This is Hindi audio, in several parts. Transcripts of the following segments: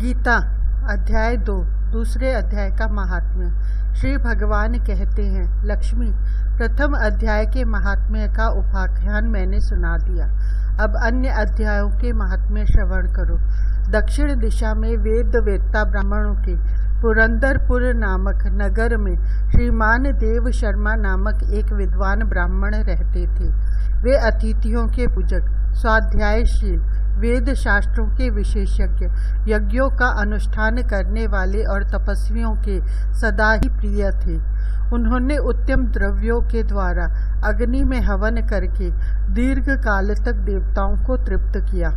गीता अध्याय 2 दूसरे अध्याय का महात्म्य। श्री भगवान कहते हैं, लक्ष्मी, प्रथम अध्याय के महात्म्य का उपाख्यान मैंने सुना दिया। अब अन्य अध्यायों के महात्म्य श्रवण करो। दक्षिण दिशा में वेद वेत्ता ब्राह्मणों के पुरंदरपुर नामक नगर में श्रीमान देव शर्मा नामक एक विद्वान ब्राह्मण रहते थे। वे अतिथियों के पूजक, स्वाध्यायशील, वेद शास्त्रों के विशेषज्ञ, यज्ञों का अनुष्ठान करने वाले और तपस्वियों के सदा ही प्रिय थे। उन्होंने उत्तम द्रव्यों के द्वारा अग्नि में हवन करके दीर्घ काल तक देवताओं को तृप्त किया,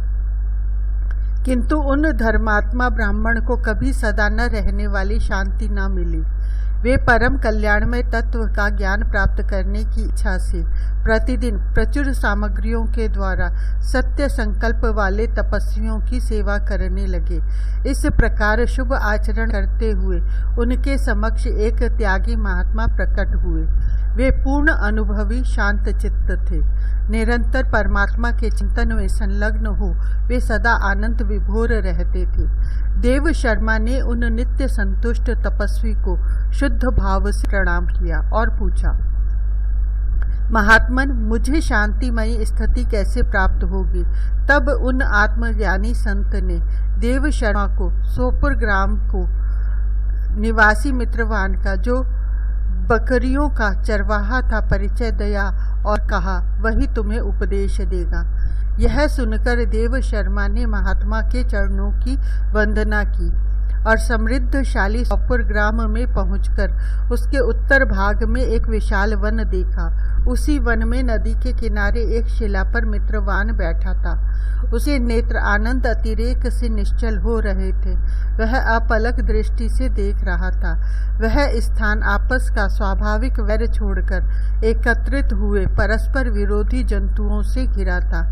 किंतु उन धर्मात्मा ब्राह्मण को कभी सदा न रहने वाली शांति न मिली। वे परम कल्याणमय तत्व का ज्ञान प्राप्त करने की इच्छा से प्रतिदिन प्रचुर सामग्रियों के द्वारा सत्य संकल्प वाले तपस्वियों की सेवा करने लगे। इस प्रकार शुभ आचरण करते हुए उनके समक्ष एक त्यागी महात्मा प्रकट हुए। वे पूर्ण अनुभवी शांत चित्त थे। निरंतर परमात्मा के चिंतन में संलग्न हो वे सदा आनंद विभोर रहते थे। देव शर्मा ने उन नित्य संतुष्ट तपस्वी को शुद्ध भाव से प्रणाम किया और पूछा, महात्मन, मुझे शांतिमयी स्थिति कैसे प्राप्त होगी? तब उन आत्मज्ञानी संत ने देव शर्मा को सोपुर ग्राम को निवासी मित्रवान का, जो बकरियों का चरवाहा था, परिचय दिया और कहा, वही तुम्हें उपदेश देगा। यह सुनकर देव शर्मा ने महात्मा के चरणों की वंदना की और समृद्धशाली सोपुर ग्राम में पहुंचकर उसके उत्तर भाग में एक विशाल वन देखा। उसी वन में नदी के किनारे एक शिला पर मित्रवान बैठा था। उसे नेत्र आनंद अतिरेक से निश्चल हो रहे थे। वह अपलक दृष्टि से देख रहा था। वह स्थान आपस का स्वाभाविक वैर छोड़कर एकत्रित हुए परस्पर विरोधी जंतुओं से घिरा था।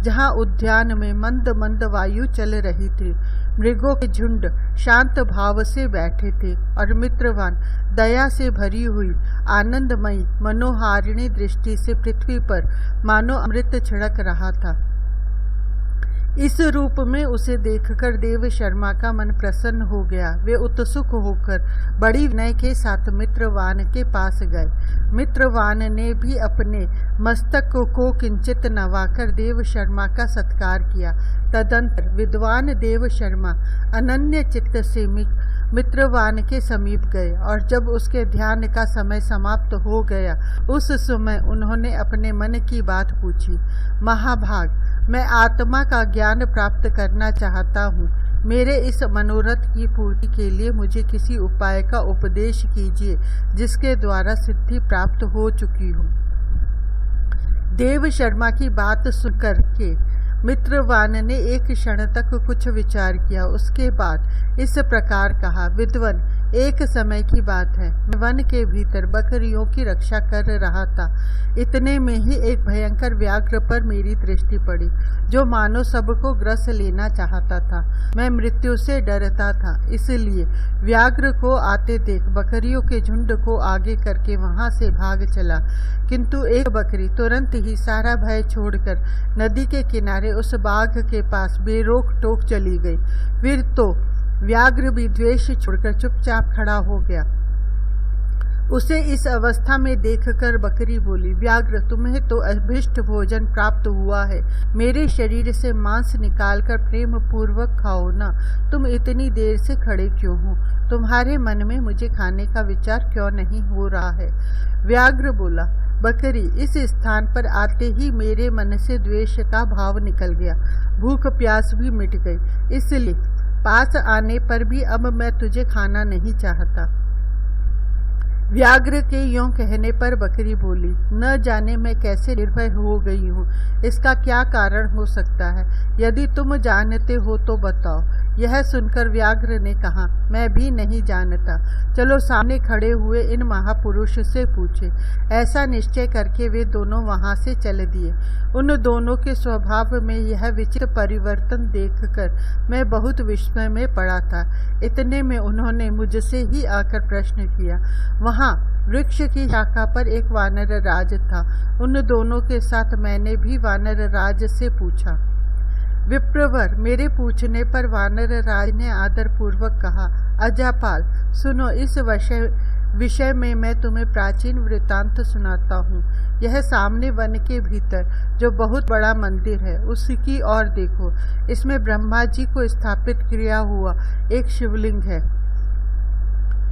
जहाँ उद्यान में मंद मंद वायु चल रही थी, मृगों के झुंड शांत भाव से बैठे थे और मित्रवान दया से भरी हुई आनंदमयी मनोहारिणी दृष्टि से पृथ्वी पर मानो अमृत छिड़क रहा था। इस रूप में उसे देखकर देव शर्मा का मन प्रसन्न हो गया। वे उत्सुक होकर बड़ी विनय के साथ मित्रवान के पास गए। मित्रवान ने भी अपने मस्तक को किंचित नवाकर देव शर्मा का सत्कार किया। तदंतर विद्वान देव शर्मा अनन्य चित्त से मित्रवान के समीप गए और जब उसके ध्यान का समय समाप्त हो गया, उस समय उन्होंने अपने मन की बात पूछी। महाभाग, मैं आत्मा का ज्ञान प्राप्त करना चाहता हूँ। मेरे इस मनोरथ की पूर्ति के लिए मुझे किसी उपाय का उपदेश कीजिए जिसके द्वारा सिद्धि प्राप्त हो चुकी हो। देव शर्मा की बात सुनकर के मित्रवान ने एक क्षण तक कुछ विचार किया। उसके बाद इस प्रकार कहा, विद्वन, एक समय की बात है, मैं वन के भीतर बकरियों की रक्षा कर रहा था। इतने में ही एक भयंकर व्याघ्र पर मेरी दृष्टि पड़ी, जो मानो सबको ग्रस लेना चाहता था। मैं मृत्यु से डरता था, इसलिए व्याघ्र को आते देख बकरियों के झुंड को आगे करके वहां से भाग चला। किंतु एक बकरी तुरंत ही सारा भय छोड़कर नदी के किनारे उस बाघ के पास बेरोक टोक चली गई। फिर तो व्याघ्र भी द्वेष छोड़कर चुपचाप खड़ा हो गया। उसे इस अवस्था में देखकर बकरी बोली, व्याघ्र, तुम्हें तो अभिष्ट भोजन प्राप्त हुआ है। मेरे शरीर से मांस निकालकर प्रेम पूर्वक खाओ ना। तुम इतनी देर से खड़े क्यों हो? तुम्हारे मन में मुझे खाने का विचार क्यों नहीं हो रहा है? व्याघ्र बोला, बकरी, इस स्थान पर आते ही मेरे मन से द्वेष का भाव निकल गया। भूख प्यास भी मिट गई, इसलिए पास आने पर भी अब मैं तुझे खाना नहीं चाहता। व्याघ्र के यों कहने पर बकरी बोली, न जाने मैं कैसे निर्भय हो गई हूँ। इसका क्या कारण हो सकता है? यदि तुम जानते हो तो बताओ। यह सुनकर व्याघ्र ने कहा, मैं भी नहीं जानता। चलो सामने खड़े हुए इन महापुरुष से पूछे। ऐसा निश्चय करके वे दोनों वहां से चल दिए। उन दोनों के स्वभाव में यह विचित्र परिवर्तन देखकर मैं बहुत विस्मय में पड़ा था। इतने में उन्होंने मुझसे ही आकर प्रश्न किया। वहां वृक्ष की शाखा पर एक वानर राज था। उन दोनों के साथ मैंने भी वानर राज से पूछा, विप्रवर, मेरे पूछने पर वानर राज ने आदर पूर्वक कहा, अजापाल सुनो, इस विषय में मैं तुम्हें प्राचीन वृत्तांत सुनाता हूँ। यह सामने वन के भीतर जो बहुत बड़ा मंदिर है उसकी ओर देखो। इसमें ब्रह्मा जी को स्थापित किया हुआ एक शिवलिंग है।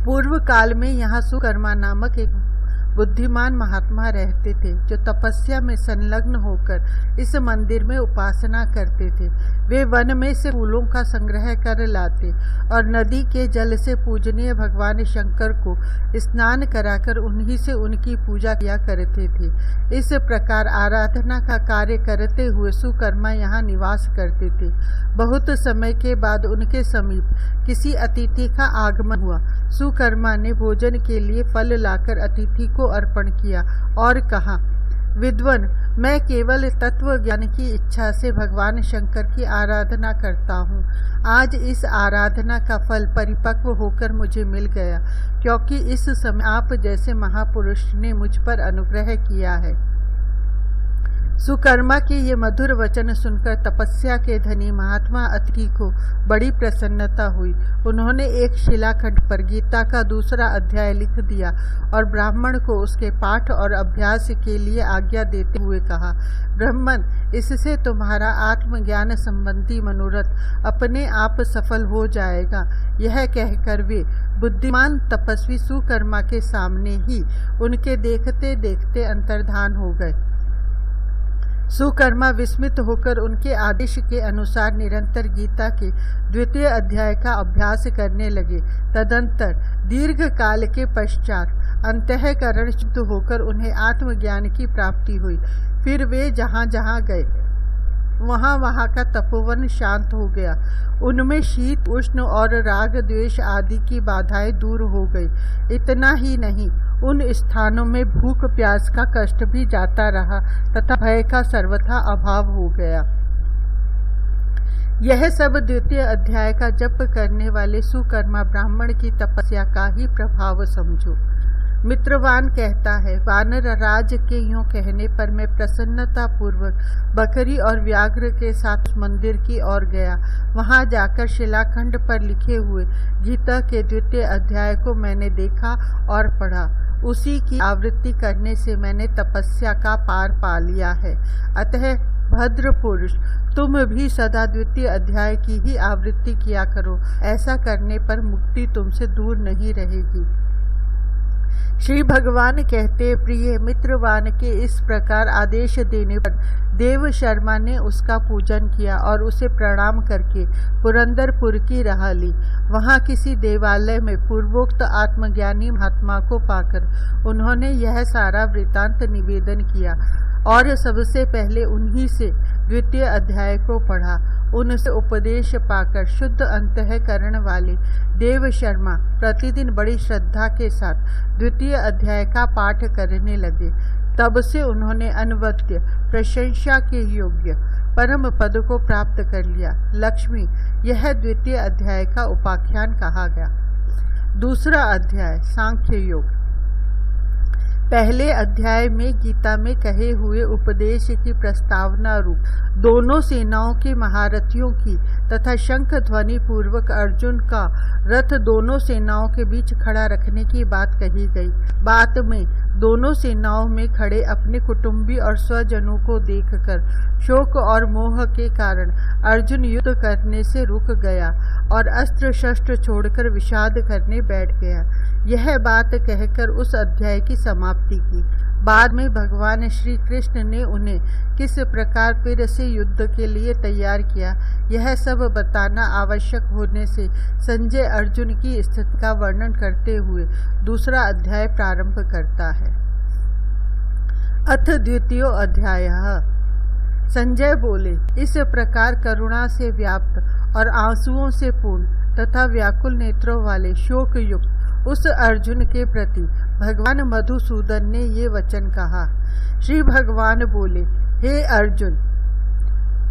पूर्व काल में यहाँ सुकर्मा नामक एक बुद्धिमान महात्मा रहते थे जो तपस्या में संलग्न होकर इस मंदिर में उपासना करते थे। वे वन में से फूलों का संग्रह कर लाते और नदी के जल से पूजनीय भगवान शंकर को स्नान कराकर उन्हीं से उनकी पूजा किया करते थे। इस प्रकार आराधना का कार्य करते हुए सुकर्मा यहाँ निवास करते थे। बहुत समय के बाद उनके समीप किसी अतिथि का आगमन हुआ। सुकर्मा ने भोजन के लिए फल लाकर अतिथि को अर्पण किया और कहा, विद्वन, मैं केवल तत्व ज्ञान की इच्छा से भगवान शंकर की आराधना करता हूँ। आज इस आराधना का फल परिपक्व होकर मुझे मिल गया, क्योंकि इस समय आप जैसे महापुरुष ने मुझ पर अनुग्रह किया है। सुकर्मा के ये मधुर वचन सुनकर तपस्या के धनी महात्मा अतिथि को बड़ी प्रसन्नता हुई। उन्होंने एक शिलाखंड पर गीता का दूसरा अध्याय लिख दिया और ब्राह्मण को उसके पाठ और अभ्यास के लिए आज्ञा देते हुए कहा, ब्राह्मण, इससे तुम्हारा आत्मज्ञान संबंधी मनोरथ अपने आप सफल हो जाएगा। यह कहकर वे बुद्धिमान तपस्वी सुकर्मा के सामने ही उनके देखते देखते अंतर्धान हो गए। सुकर्मा विस्मित होकर उनके आदेश के अनुसार निरंतर गीता के द्वितीय अध्याय का अभ्यास करने लगे। तदंतर दीर्घ काल के पश्चात अंतःकरण शुद्ध होकर उन्हें आत्मज्ञान की प्राप्ति हुई। फिर वे जहाँ जहाँ गए वहाँ का तपोवन शांत हो गया। उनमें शीत उष्ण और राग द्वेष आदि की बाधाएं दूर हो गई। इतना ही नहीं, उन स्थानों में भूख प्यास का कष्ट भी जाता रहा तथा भय का सर्वथा अभाव हो गया। यह सब द्वितीय अध्याय का जप करने वाले सुकर्मा ब्राह्मण की तपस्या का ही प्रभाव समझो। मित्रवान कहता है, वानर राज के यूं कहने पर मैं प्रसन्नता पूर्वक बकरी और व्याघ्र के साथ मंदिर की ओर गया। वहां जाकर शिलाखंड पर लिखे हुए गीता के द्वितीय अध्याय को मैंने देखा और पढ़ा। उसी की आवृत्ति करने से मैंने तपस्या का पार पा लिया है। अतः भद्र पुरुष, तुम भी सदा द्वितीय अध्याय की ही आवृत्ति किया करो। ऐसा करने पर मुक्ति तुमसे दूर नहीं रहेगी। श्री भगवान कहते, प्रिय मित्रवान के इस प्रकार आदेश देने पर देव शर्मा ने उसका पूजन किया और उसे प्रणाम करके पुरंदरपुर की राह ली। वहाँ किसी देवालय में पूर्वोक्त आत्मज्ञानी महात्मा को पाकर उन्होंने यह सारा वृत्तांत निवेदन किया और सबसे पहले उन्हीं से द्वितीय अध्याय को पढ़ा। उनसे उपदेश पाकर शुद्ध अंतःकरण वाले देव शर्मा प्रतिदिन बड़ी श्रद्धा के साथ द्वितीय अध्याय का पाठ करने लगे। तब से उन्होंने अनवद्य प्रशंसा के योग्य परम पद को प्राप्त कर लिया। लक्ष्मी, यह द्वितीय अध्याय का उपाख्यान कहा गया। दूसरा अध्याय सांख्य योग। पहले अध्याय में गीता में कहे हुए उपदेश की प्रस्तावना रूप दोनों सेनाओं के महारथियों की तथा शंख ध्वनि पूर्वक अर्जुन का रथ दोनों सेनाओं के बीच खड़ा रखने की बात कही गई। बात में दोनों सेनाओं में खड़े अपने कुटुंबी और स्वजनों को देखकर शोक और मोह के कारण अर्जुन युद्ध करने से रुक गया और अस्त्र शस्त्र छोड़कर विषाद करने बैठ गया। यह बात कहकर उस अध्याय की समाप्ति की। बाद में भगवान श्री कृष्ण ने उन्हें किस प्रकार फिर से युद्ध के लिए तैयार किया, यह सब बताना आवश्यक होने से संजय अर्जुन की स्थिति का वर्णन करते हुए दूसरा अध्याय प्रारंभ करता है। अथ द्वितीयो अध्याय। संजय बोले, इस प्रकार करुणा से व्याप्त और आंसुओं से पूर्ण तथा व्याकुल नेत्रों वाले शोक युक्त उस अर्जुन के प्रति भगवान मधुसूदन ने ये वचन कहा। श्री भगवान बोले, हे अर्जुन,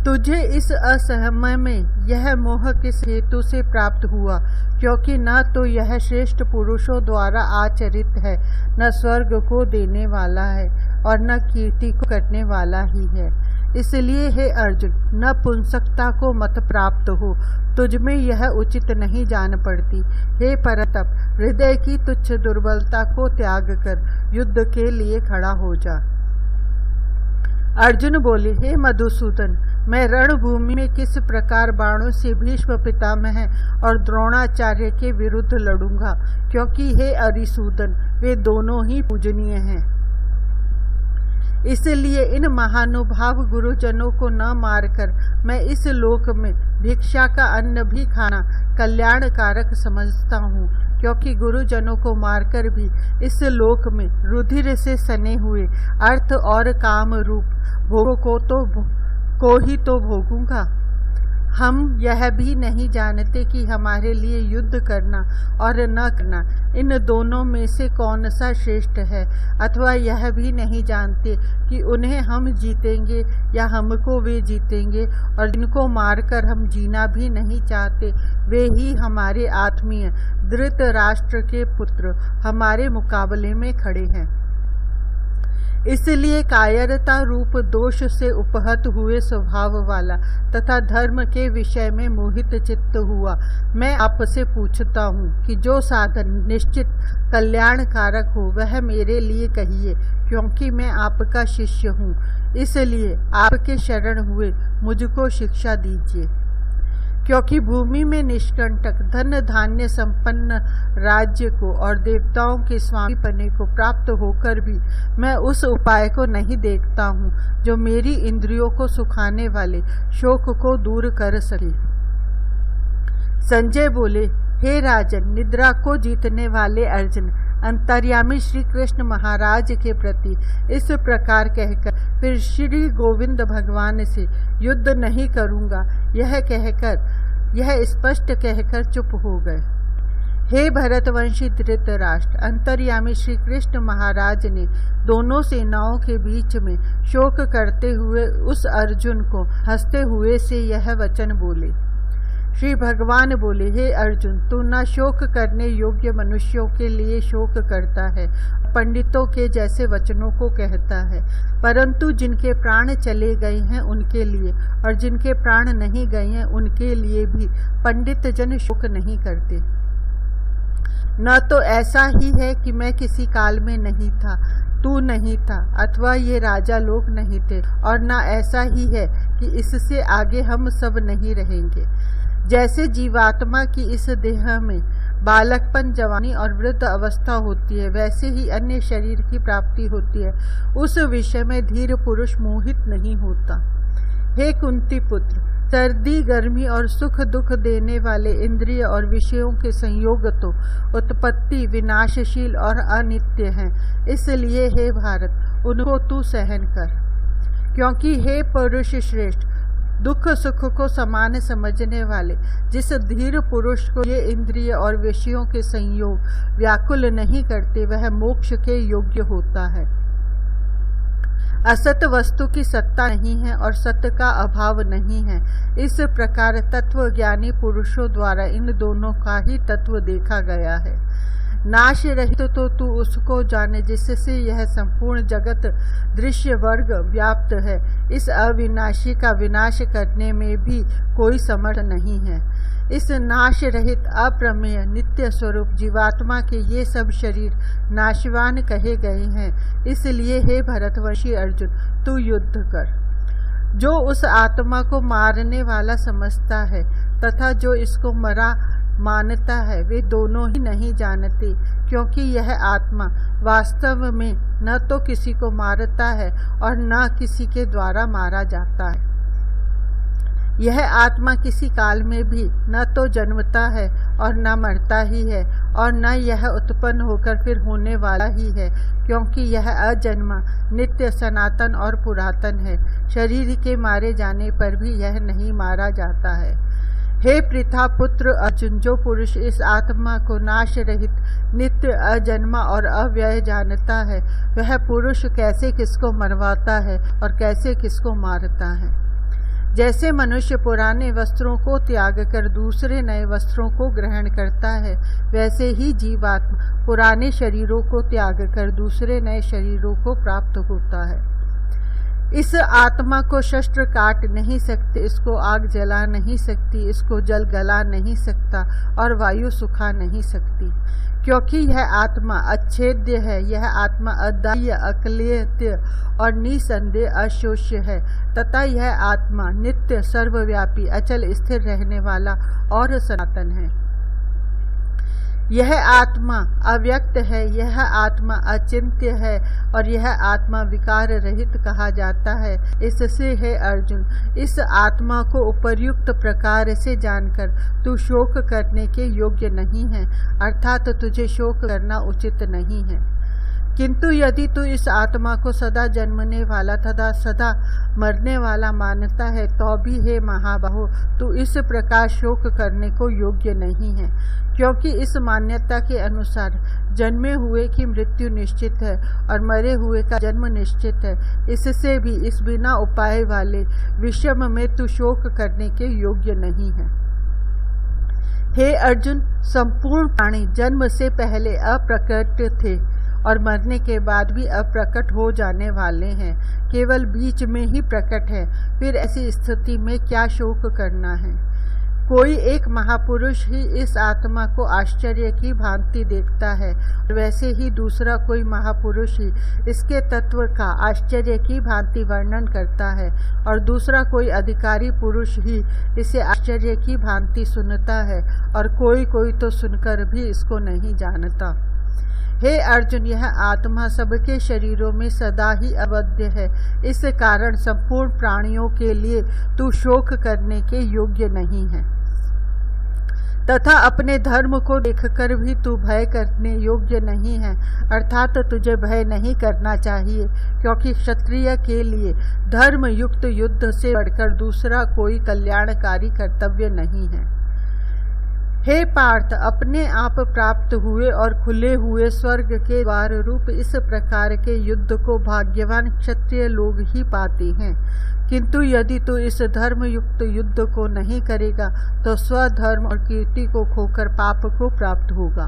तुझे इस असमय में यह मोह किस हेतु से प्राप्त हुआ, क्योंकि न तो यह श्रेष्ठ पुरुषों द्वारा आचरित है, न स्वर्ग को देने वाला है और न कीर्ति को करने वाला ही है। इसलिए हे अर्जुन, नपुंसकता को मत प्राप्त हो, तुझमें यह उचित नहीं जान पड़ती। हे परतप, हृदय की तुच्छ दुर्बलता को त्याग कर युद्ध के लिए खड़ा हो जा। अर्जुन बोले, हे मधुसूदन, मैं रणभूमि में किस प्रकार बाणों से भीष्म पितामह और द्रोणाचार्य के विरुद्ध लड़ूंगा, क्योंकि हे अरिसूदन, वे दोनों ही पूजनीय हैं। इसलिए इन महानुभाव गुरुजनों को न मारकर मैं इस लोक में भिक्षा का अन्न भी खाना कल्याणकारक समझता हूँ, क्योंकि गुरुजनों को मारकर भी इस लोक में रुधिर से सने हुए अर्थ और काम रूप भोगों को ही तो भोगूंगा। हम यह भी नहीं जानते कि हमारे लिए युद्ध करना और न करना, इन दोनों में से कौन सा श्रेष्ठ है, अथवा यह भी नहीं जानते कि उन्हें हम जीतेंगे या हमको वे जीतेंगे, और जिनको मारकर हम जीना भी नहीं चाहते वे ही हमारे आत्मीय धृतराष्ट्र के पुत्र हमारे मुकाबले में खड़े हैं। इसलिए कायरता रूप दोष से उपहत हुए स्वभाव वाला तथा धर्म के विषय में मोहित चित्त हुआ मैं आपसे पूछता हूँ कि जो साधन निश्चित कल्याणकारक हो वह मेरे लिए कहिए, क्योंकि मैं आपका शिष्य हूँ। इसलिए आपके शरण हुए मुझको शिक्षा दीजिए, क्योंकि भूमि में निष्कंटक धन धान्य संपन्न राज्य को और देवताओं के स्वामी पने को प्राप्त होकर भी मैं उस उपाय को नहीं देखता हूँ जो मेरी इंद्रियों को सुखाने वाले शोक को दूर कर सके। संजय बोले, हे राजन, निद्रा को जीतने वाले अर्जुन, अंतर्यामी श्री कृष्ण महाराज के प्रति इस प्रकार कहकर फिर श्री गोविंद भगवान से युद्ध नहीं करूंगा यह स्पष्ट कहकर चुप हो गए। हे भरतवंशी धृतराष्ट्र, अंतर्यामी श्री कृष्ण महाराज ने दोनों सेनाओं के बीच में शोक करते हुए उस अर्जुन को हंसते हुए से यह वचन बोले। श्री भगवान बोले, हे अर्जुन, तू न शोक करने योग्य मनुष्यों के लिए शोक करता है, पंडितों के जैसे वचनों को कहता है, परंतु जिनके प्राण चले गए हैं उनके लिए और जिनके प्राण नहीं गए हैं उनके लिए भी पंडित जन शोक नहीं करते। न तो ऐसा ही है कि मैं किसी काल में नहीं था, तू नहीं था, अथवा ये राजा लोग नहीं थे, और न ऐसा ही है कि इससे आगे हम सब नहीं रहेंगे। जैसे जीवात्मा की इस देह में बालकपन, जवानी और वृद्ध अवस्था होती है, वैसे ही अन्य शरीर की प्राप्ति होती है। उस विषय में धीर पुरुष मोहित नहीं होता। हे कुंती पुत्र, सर्दी, गर्मी और सुख दुख देने वाले इंद्रिय और विषयों के संयोग तो उत्पत्ति, विनाशशील और अनित्य हैं। इसलिए हे भारत, उनको तू सहन कर, क्योंकि हे पुरुष श्रेष्ठ, दुख सुख को समान समझने वाले जिस धीर पुरुष को ये इंद्रिय और विषयों के संयोग व्याकुल नहीं करते वह मोक्ष के योग्य होता है। असत वस्तु की सत्ता नहीं है और सत्य का अभाव नहीं है। इस प्रकार तत्व ज्ञानी पुरुषों द्वारा इन दोनों का ही तत्व देखा गया है। नाश रहित तो तू उसको जाने जिससे यह संपूर्ण जगत दृश्य वर्ग व्याप्त है। इस अविनाशी का विनाश करने में भी कोई समर्थ नहीं है। इस नाश रहित अप्रमेय नित्य स्वरूप जीवात्मा के ये सब शरीर नाशवान कहे गए हैं। इसलिए हे भरतवंशी अर्जुन, तू युद्ध कर। जो उस आत्मा को मारने वाला समझता है तथा जो इसको मरा मानता है, वे दोनों ही नहीं जानते, क्योंकि यह आत्मा वास्तव में न तो किसी को मारता है और न किसी के द्वारा मारा जाता है। यह आत्मा किसी काल में भी न तो जन्मता है और न मरता ही है, और न यह उत्पन्न होकर फिर होने वाला ही है, क्योंकि यह अजन्मा, नित्य, सनातन और पुरातन है। शरीर के मारे जाने पर भी यह नहीं मारा जाता है। हे पृथा पुत्र अर्जुन, जो पुरुष इस आत्मा को नाश रहित, नित्य, अजन्मा और अव्यय जानता है, वह पुरुष कैसे किसको मरवाता है और कैसे किसको मारता है। जैसे मनुष्य पुराने वस्त्रों को त्याग कर दूसरे नए वस्त्रों को ग्रहण करता है, वैसे ही जीवात्मा पुराने शरीरों को त्याग कर दूसरे नए शरीरों को प्राप्त होता है। इस आत्मा को शस्त्र काट नहीं सकते, इसको आग जला नहीं सकती, इसको जल गला नहीं सकता और वायु सुखा नहीं सकती, क्योंकि यह आत्मा अच्छेद्य है। यह आत्मा अद्वितीय, अक्लियत और निसंदेह अशोष्य है तथा यह आत्मा नित्य, सर्वव्यापी, अचल, स्थिर रहने वाला और सनातन है। यह आत्मा अव्यक्त है, यह आत्मा अचिंत्य है और यह आत्मा विकार रहित कहा जाता है। इससे है अर्जुन, इस आत्मा को उपर्युक्त प्रकार से जानकर तू शोक करने के योग्य नहीं है, अर्थात तुझे शोक करना उचित नहीं है। किंतु यदि तू इस आत्मा को सदा जन्मने वाला तथा सदा मरने वाला मानता है तो भी हे महाबाहो, तू इस प्रकार शोक करने को योग्य नहीं है, क्योंकि इस मान्यता के अनुसार जन्मे हुए की मृत्यु निश्चित है और मरे हुए का जन्म निश्चित है। इससे भी इस बिना उपाय वाले विषम में तू शोक करने के योग्य नहीं है। हे अर्जुन, संपूर्ण प्राणी जन्म से पहले अप्रकट थे और मरने के बाद भी अप्रकट हो जाने वाले हैं, केवल बीच में ही प्रकट है। फिर ऐसी स्थिति में क्या शोक करना है? कोई एक महापुरुष ही इस आत्मा को आश्चर्य की भांति देखता है, वैसे ही दूसरा कोई महापुरुष ही इसके तत्व का आश्चर्य की भांति वर्णन करता है और दूसरा कोई अधिकारी पुरुष ही इसे आश्चर्य की भांति सुनता है और कोई कोई तो सुनकर भी इसको नहीं जानता। हे अर्जुन, यह आत्मा सबके शरीरों में सदा ही अवध्य है, इस कारण संपूर्ण प्राणियों के लिए तू शोक करने के योग्य नहीं है तथा अपने धर्म को देखकर भी तू भय करने योग्य नहीं है, अर्थात तुझे भय नहीं करना चाहिए, क्योंकि क्षत्रिय के लिए धर्म युक्त युद्ध से बढ़कर दूसरा कोई कल्याणकारी कर्तव्य नहीं है। हे पार्थ, अपने आप प्राप्त हुए और खुले हुए स्वर्ग के द्वार रूप इस प्रकार के युद्ध को भाग्यवान क्षत्रिय लोग ही पाते हैं, किंतु यदि तू इस धर्म युक्त युद्ध को नहीं करेगा तो स्वधर्म और कीर्ति को खोकर पाप को प्राप्त होगा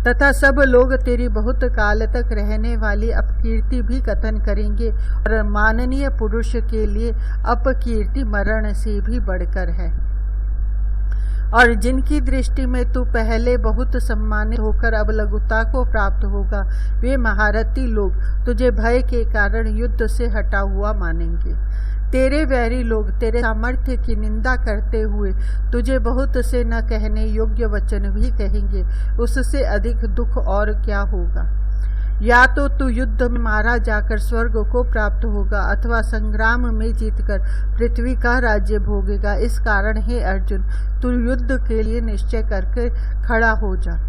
तथा सब लोग तेरी बहुत काल तक रहने वाली अपकीर्ति भी कथन करेंगे और माननीय पुरुष के लिए अपकीर्ति मरण से भी बढ़कर है। और जिनकी दृष्टि में तू पहले बहुत सम्मानित होकर अब लघुता को प्राप्त होगा, वे महारथी लोग तुझे भय के कारण युद्ध से हटा हुआ मानेंगे। तेरे वैरी लोग तेरे सामर्थ्य की निंदा करते हुए तुझे बहुत से न कहने योग्य वचन भी कहेंगे, उससे अधिक दुख और क्या होगा। या तो तू युद्ध में मारा जाकर स्वर्ग को प्राप्त होगा अथवा संग्राम में जीतकर पृथ्वी का राज्य भोगेगा। इस कारण हे अर्जुन, तू युद्ध के लिए निश्चय करके खड़ा हो जा।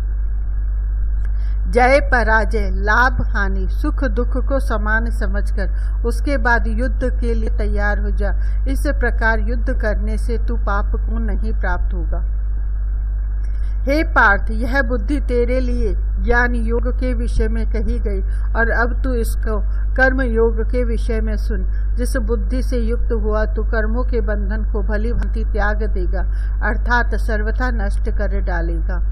जय पराजय, लाभ हानि, सुख दुख को समान समझकर उसके बाद युद्ध के लिए तैयार हो जा। इस प्रकार युद्ध करने से तू पाप को नहीं प्राप्त होगा। हे पार्थ, यह बुद्धि तेरे लिए ज्ञान योग के विषय में कही गई और अब तू इसको कर्म योग के विषय में सुन। जिस बुद्धि से युक्त हुआ तू कर्मों के बंधन को भली भांति त्याग देगा, अर्थात सर्वथा नष्ट कर डालेगा।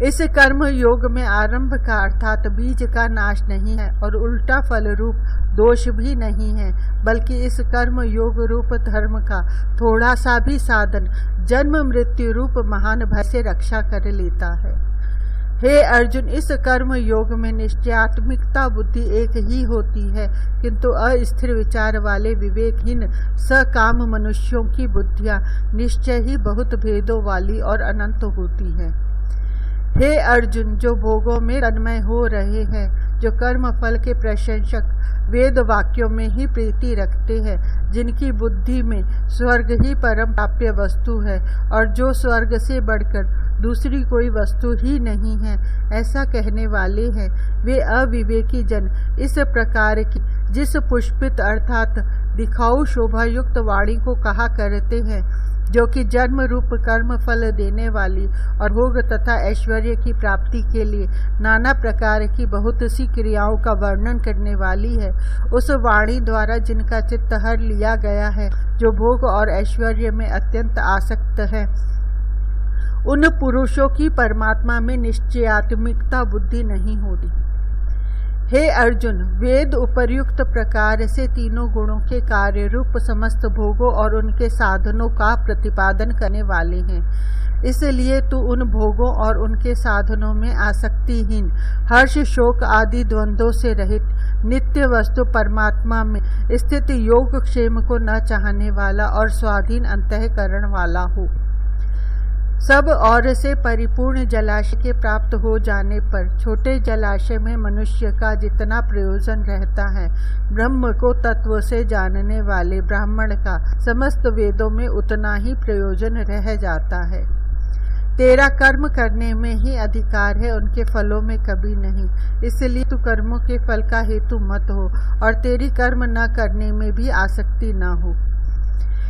इस कर्म योग में आरंभ का अर्थात बीज का नाश नहीं है और उल्टा फल रूप दोष भी नहीं है, बल्कि इस कर्म योग रूप धर्म का थोड़ा सा भी साधन जन्म मृत्यु रूप महान भय से रक्षा कर लेता है। हे अर्जुन, इस कर्म योग में निश्चयात्मिकता बुद्धि एक ही होती है, किंतु अस्थिर विचार वाले विवेकहीन सकाम मनुष्यों की बुद्धियां निश्चय ही बहुत भेदों वाली और अनंत होती है। हे अर्जुन, जो भोगों में तन्मय हो रहे हैं, जो कर्म फल के प्रशंसक वेद वाक्यों में ही प्रीति रखते हैं, जिनकी बुद्धि में स्वर्ग ही परम प्राप्य वस्तु है और जो स्वर्ग से बढ़कर दूसरी कोई वस्तु ही नहीं है, ऐसा कहने वाले हैं, वे अविवेकी जन इस प्रकार की जिस पुष्पित अर्थात दिखाऊ शोभायुक्त वाणी को कहा करते हैं, जो कि जन्म रूप कर्म फल देने वाली और भोग तथा ऐश्वर्य की प्राप्ति के लिए नाना प्रकार की बहुत सी क्रियाओं का वर्णन करने वाली है, उस वाणी द्वारा जिनका चित्त हर लिया गया है, जो भोग और ऐश्वर्य में अत्यंत आसक्त है, उन पुरुषों की परमात्मा में निश्चयात्मिकता बुद्धि नहीं होती। हे अर्जुन, वेद उपर्युक्त प्रकार से तीनों गुणों के कार्य रूप समस्त भोगों और उनके साधनों का प्रतिपादन करने वाले हैं। इसलिए तू उन भोगों और उनके साधनों में आसक्तिहीन, हर्ष शोक आदि द्वंद्वों से रहित, नित्य वस्तु परमात्मा में स्थित योग क्षेम को न चाहने वाला और स्वाधीन अंतःकरण वाला हो। सब और से परिपूर्ण जलाशय के प्राप्त हो जाने पर छोटे जलाशय में मनुष्य का जितना प्रयोजन रहता है, ब्रह्म को तत्व से जानने वाले ब्राह्मण का समस्त वेदों में उतना ही प्रयोजन रह जाता है। तेरा कर्म करने में ही अधिकार है, उनके फलों में कभी नहीं। इसलिए तू कर्मों के फल का हेतु मत हो और तेरी कर्म न करने में भी आसक्ति न हो।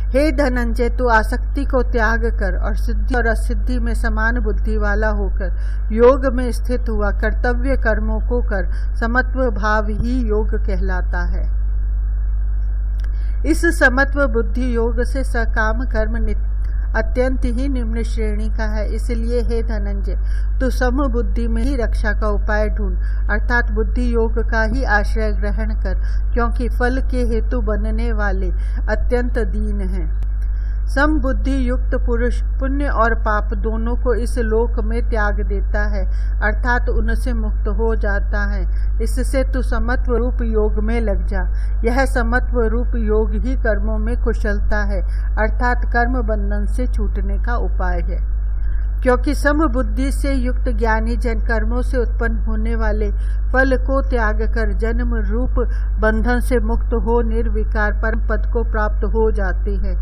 हे धनंजय, तू आसक्ति को त्याग कर और सिद्धि और असिद्धि में समान बुद्धि वाला होकर योग में स्थित हुआ कर्तव्य कर्मों को कर। समत्व भाव ही योग कहलाता है। इस समत्व बुद्धि योग से सकाम कर्म अत्यंत ही निम्न श्रेणी का है। इसलिए हे धनंजय, तू सम बुद्धि में ही रक्षा का उपाय ढूंढ, अर्थात बुद्धि योग का ही आश्रय ग्रहण कर, क्योंकि फल के हेतु बनने वाले अत्यंत दीन हैं। समबुद्धि युक्त पुरुष पुण्य और पाप दोनों को इस लोक में त्याग देता है, अर्थात उनसे मुक्त हो जाता है। इससे तू समत्व रूप योग में लग जा। यह समत्व रूप योग ही कर्मों में कुशलता है, अर्थात कर्म बंधन से छूटने का उपाय है। क्योंकि समबुद्धि से युक्त ज्ञानी जन कर्मों से उत्पन्न होने वाले फल को त्याग कर जन्म रूप बंधन से मुक्त हो निर्विकार परम पद को प्राप्त हो जाते हैं।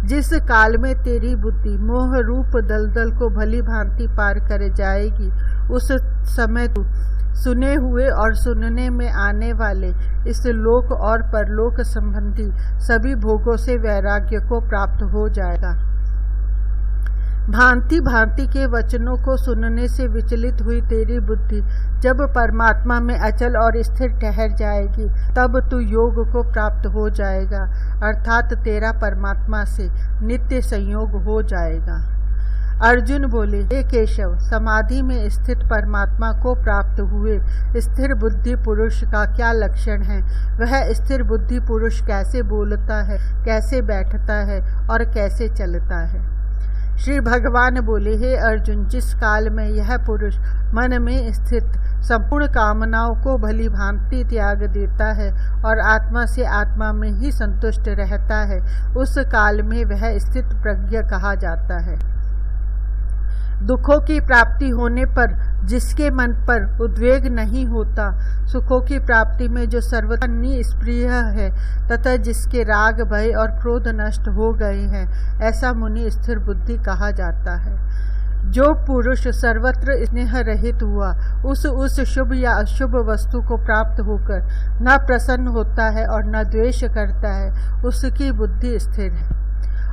जिस काल में तेरी बुद्धि मोह रूप दलदल को भली भांति पार कर जाएगी, उस समय तू सुने हुए और सुनने में आने वाले इस लोक और परलोक संबंधी सभी भोगों से वैराग्य को प्राप्त हो जाएगा। भांति भांति के वचनों को सुनने से विचलित हुई तेरी बुद्धि जब परमात्मा में अचल और स्थिर ठहर जाएगी, तब तू योग को प्राप्त हो जाएगा, अर्थात तेरा परमात्मा से नित्य संयोग हो जाएगा। अर्जुन बोले, हे केशव, समाधि में स्थित परमात्मा को प्राप्त हुए स्थिर बुद्धि पुरुष का क्या लक्षण है? वह स्थिर बुद्धि पुरुष कैसे बोलता है, कैसे बैठता है और कैसे चलता है? श्री भगवान बोले, हे अर्जुन, जिस काल में यह पुरुष मन में स्थित संपूर्ण कामनाओं को भली भांति त्याग देता है और आत्मा से आत्मा में ही संतुष्ट रहता है, उस काल में वह स्थित प्रज्ञ कहा जाता है। दुखों की प्राप्ति होने पर जिसके मन पर उद्वेग नहीं होता, सुखों की प्राप्ति में जो सर्वथा निष्प्रिय है तथा जिसके राग भय और क्रोध नष्ट हो गए हैं, ऐसा मुनि स्थिर बुद्धि कहा जाता है। जो पुरुष सर्वत्र स्नेह रहित हुआ, उस शुभ या अशुभ वस्तु को प्राप्त होकर न प्रसन्न होता है और न द्वेष करता है, उसकी बुद्धि स्थिर है।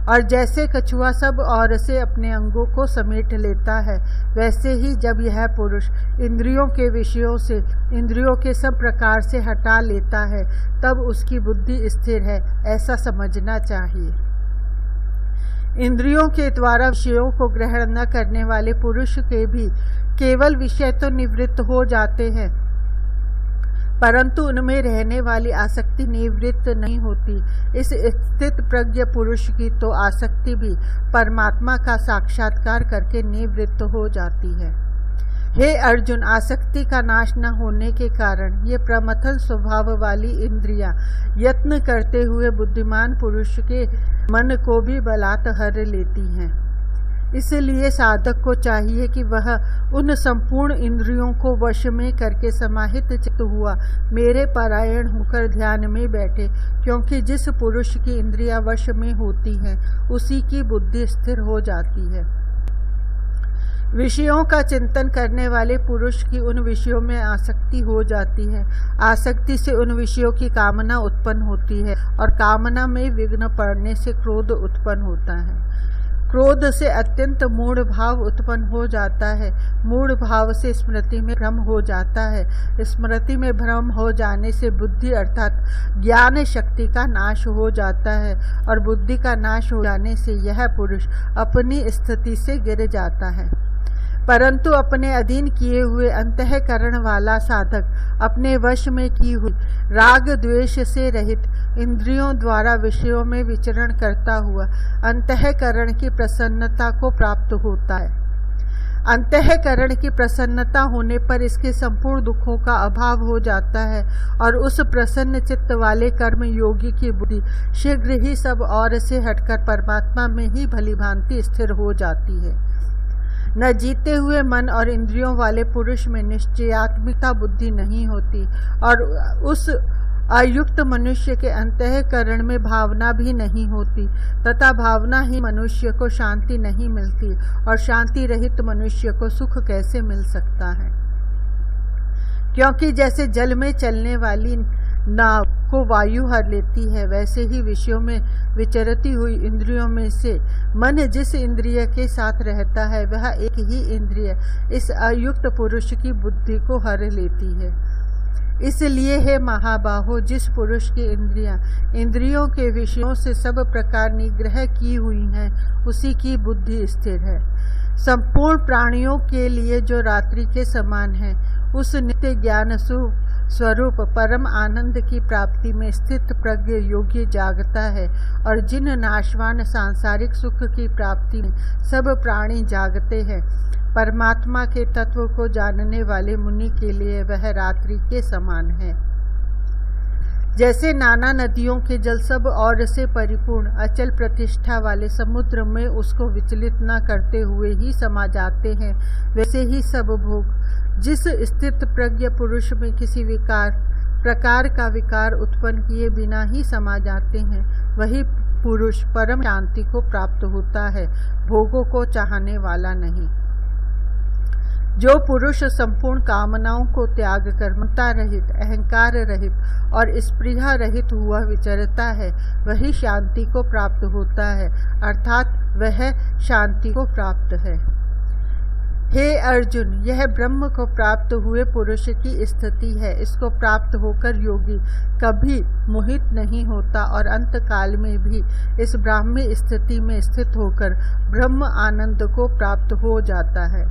और जैसे कछुआ सब और से अपने अंगों को समेट लेता है, वैसे ही जब यह पुरुष इंद्रियों के विषयों से इंद्रियों के सब प्रकार से हटा लेता है, तब उसकी बुद्धि स्थिर है, ऐसा समझना चाहिए। इंद्रियों के द्वारा विषयों को ग्रहण न करने वाले पुरुष के भी केवल विषय तो निवृत्त हो जाते हैं, परंतु उनमें रहने वाली आसक्ति निवृत्त नहीं होती। इस स्थित प्रज्ञ पुरुष की तो आसक्ति भी परमात्मा का साक्षात्कार करके निवृत्त हो जाती है। हे अर्जुन, आसक्ति का नाश न होने के कारण ये प्रमथन स्वभाव वाली इंद्रियां यत्न करते हुए बुद्धिमान पुरुष के मन को भी बलात् हर लेती हैं। इसलिए साधक को चाहिए कि वह उन संपूर्ण इंद्रियों को वश में करके समाहित चित्त हुआ मेरे परायण होकर ध्यान में बैठे, क्योंकि जिस पुरुष की इंद्रियां वश में होती हैं, उसी की बुद्धि स्थिर हो जाती है। विषयों का चिंतन करने वाले पुरुष की उन विषयों में आसक्ति हो जाती है। आसक्ति से उन विषयों की कामना उत्पन्न होती है और कामना में विघ्न पड़ने से क्रोध उत्पन्न होता है। क्रोध से अत्यंत मूढ़ भाव उत्पन्न हो जाता है। मूढ़ भाव से स्मृति में भ्रम हो जाता है। स्मृति में भ्रम हो जाने से बुद्धि अर्थात ज्ञान शक्ति का नाश हो जाता है और बुद्धि का नाश हो जाने से यह पुरुष अपनी स्थिति से गिर जाता है। परंतु अपने अधीन किए हुए अंतःकरण वाला साधक अपने वश में की हुई राग द्वेष से रहित इंद्रियों द्वारा विषयों में विचरण करता हुआ अंतःकरण की प्रसन्नता को प्राप्त होता है। अंतःकरण की प्रसन्नता होने पर इसके संपूर्ण दुखों का अभाव हो जाता है और उस प्रसन्न चित्त वाले कर्म योगी की बुद्धि शीघ्र ही सब और से हटकर परमात्मा में ही भलीभांति स्थिर हो जाती है। न जीते हुए मन और इंद्रियों वाले पुरुष में निश्चयात्मिका बुद्धि नहीं होती और उस अयुक्त मनुष्य के अंतःकरण में भावना भी नहीं होती तथा भावना ही मनुष्य को शांति नहीं मिलती और शांति रहित मनुष्य को सुख कैसे मिल सकता है। क्योंकि जैसे जल में चलने वाली नाव को वायु हर लेती है, वैसे ही विषयों में विचरती हुई इंद्रियों में से मन जिस इंद्रिय के साथ रहता है वह एक ही इंद्रिय इस अयुक्त पुरुष की बुद्धि को हर लेती है। इसलिए हे महाबाहो, जिस पुरुष की इंद्रियों के विषयों से सब प्रकार निग्रह की हुई हैं, उसी की बुद्धि स्थिर है। संपूर्ण प्राणियों के लिए जो रात्रि के समान है, उस नित्य ज्ञान स्वरूप परम आनंद की प्राप्ति में स्थित प्रज्ञ योगी जागता है और जिन नाशवान सांसारिक सुख की प्राप्ति में सब प्राणी जागते हैं, परमात्मा के तत्व को जानने वाले मुनि के लिए वह रात्रि के समान है। जैसे नाना नदियों के जल सब और से परिपूर्ण अचल प्रतिष्ठा वाले समुद्र में उसको विचलित न करते हुए ही समा जाते हैं, वैसे ही सब भोग जिस स्थित प्रज्ञ पुरुष में किसी प्रकार का विकार उत्पन्न किए बिना ही समा जाते हैं, वही पुरुष परम शांति को प्राप्त होता है, भोगों को चाहने वाला नहीं। जो पुरुष संपूर्ण कामनाओं को त्याग कर ममता रहित, अहंकार रहित और स्पृहा रहित हुआ विचरता है, वही शांति को प्राप्त होता है, अर्थात वह शांति को प्राप्त है। हे अर्जुन, यह ब्रह्म को प्राप्त हुए पुरुष की स्थिति है। इसको प्राप्त होकर योगी कभी मोहित नहीं होता और अंत काल में भी इस ब्राह्मी स्थिति में स्थित होकर ब्रह्म आनंद को प्राप्त हो जाता है।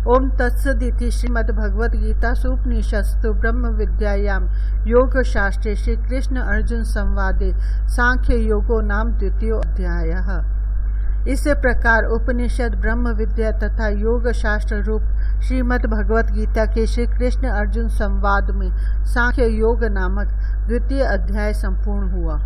ओम तत्सदिति श्रीमद्भगवद गीता उपनिषत्सु ब्रह्म विद्यायां योग शास्त्रे श्री कृष्ण अर्जुन संवादे सांख्य योगो नाम द्वितीयो अध्यायः। इस प्रकार उपनिषद ब्रह्म विद्या तथा योग शास्त्र रूप श्रीमद् भगवत गीता के श्री कृष्ण अर्जुन संवाद में सांख्य योग नामक द्वितीय अध्याय संपूर्ण हुआ।